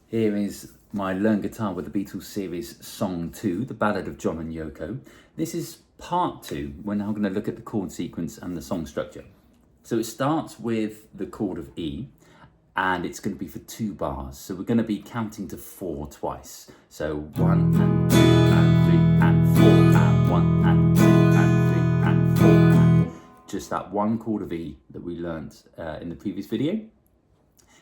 Here is my Learn Guitar with the Beatles series Song 2, the Ballad of John and Yoko. This is part 2. We're now going to look at the chord sequence and the song structure. So it starts with the chord of E, and it's going to be for 2 bars. So we're going to be counting to 4 twice. So 1 and 2 and 3 and 4 and 1 and 2 and 3 and 4 and just that one chord of E that we learnt in the previous video.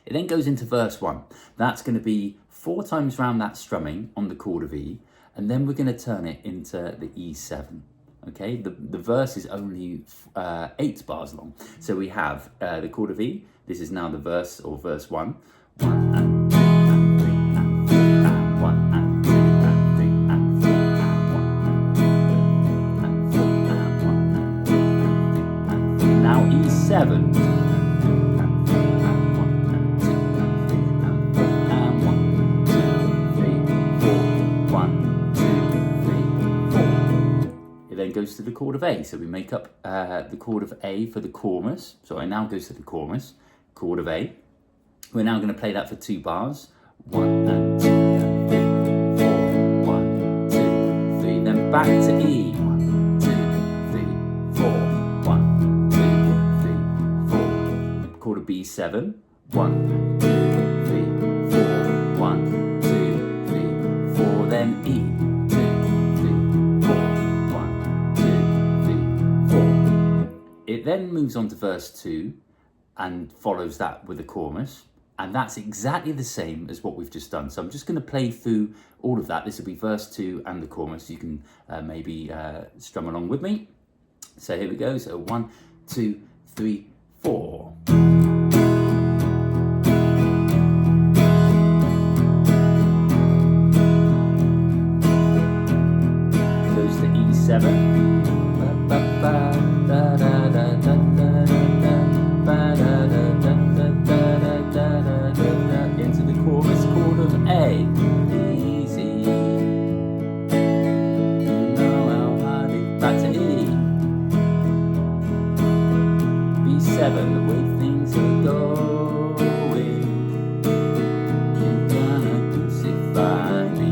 It then goes into verse 1. That's going to be 4 times round that strumming on the chord of E, and then we're going to turn it into the E7. Okay, the verse is only 8 bars long. So we have the chord of E. This is now the verse, or verse 1. 1 and 2 and 3 and 4 and 1 and 2 and 3 and 4 and 1 and 2 and 4 and 1 and 2 and 3 and 4. Now E7. Goes to the chord of A, so we make up the chord of A for the chorus. So it now goes to the chorus, chord of A. We're now going to play that for 2 bars. 1 and 2 and 3, 4, 1, 2, 3. Then back to E. 1, 2, 3, 4, 1, 2, 3, 4. Chord of B7. 1, 2, 3, 4, 1, 2, 3, 4. Then E. It then moves on to verse 2 and follows that with the chorus, and that's exactly the same as what we've just done. So I'm just going to play through all of that. This will be verse 2 and the chorus. You can maybe strum along with me. So here we go. So 1, 2, 3, 4. Goes to E7. Into the chorus, chord of A. Easy. You know how hard it. Back to E. B7, the way things are going. You're gonna crucify me.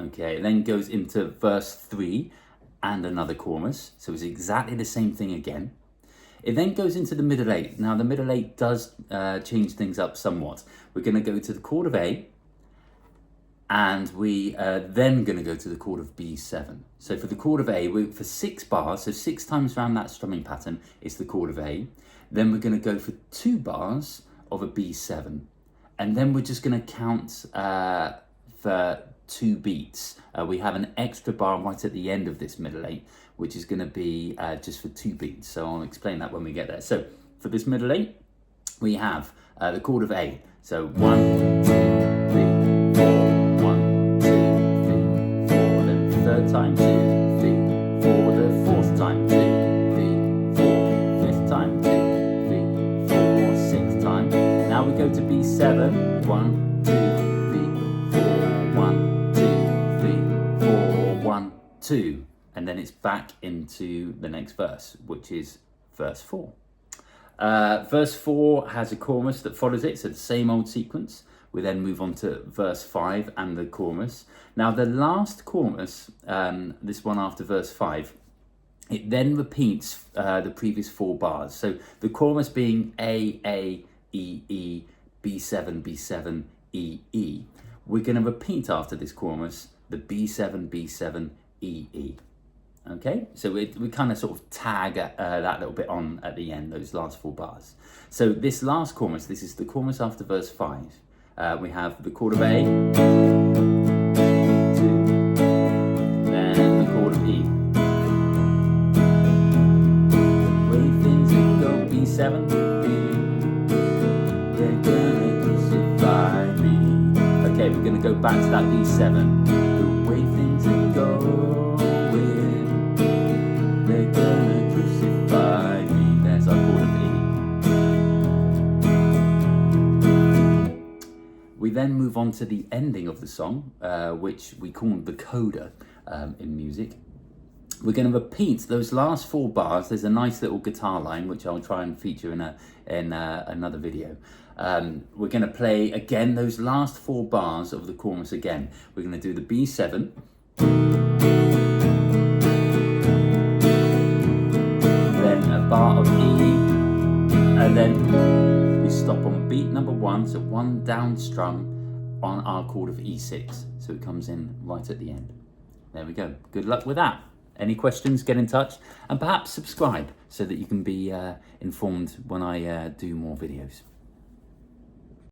Okay, then goes into verse 3 and another chorus, so it's exactly the same thing again. It then goes into the middle 8. Now the middle 8 does change things up somewhat. We're going to go to the chord of A, and we then going to go to the chord of B7. So for the chord of A, for 6 bars, so 6 times around that strumming pattern is the chord of A. Then we're going to go for 2 bars of a B7, and then we're just going to count for 2 beats. We have an extra bar right at the end of this middle 8, which is going to be just for 2 beats. So I'll explain that when we get there. So for this middle 8, we have the chord of A. So 1, 2, 3, 4, 1, 2, 3, 4. Then the 3rd time, 2, 3, 4. The 4th time, 2, 3, 4. 5th time, 2, 3, 4. 6th time. Now we go to B7. 1, 2, 2, and then it's back into the next verse, which is verse 4. Verse 4 has a chorus that follows it, so the same old sequence. We then move on to verse 5 and the chorus. Now the last chorus, this one after verse 5, it then repeats the previous 4 bars. So the chorus being A, E, E, B7, B7, E, E. We're going to repeat after this chorus the B7, B7, E, E. Okay, so we kind of sort of tag that little bit on at the end, those last 4 bars. So this last chorus, this is the chorus after verse 5. We have the chord of A, 2, then the chord of E. Way things would go, B7, they're gonna crucify me. Okay, we're gonna go back to that B7. The way things are going. They're gonna crucify me. There's our chord of E. We then move on to the ending of the song, which we call the coda in music. we're going to repeat those last 4 bars. There's a nice little guitar line which I'll try and feature in another video. We're going to play again those last 4 bars of the chorus again. We're going to do the B7, then a bar of E, and then we stop on beat number 1, so 1 down strum on our chord of E6. So it comes in right at the end. There we go. Good luck with that. Any questions, get in touch, and perhaps subscribe so that you can be informed when I do more videos.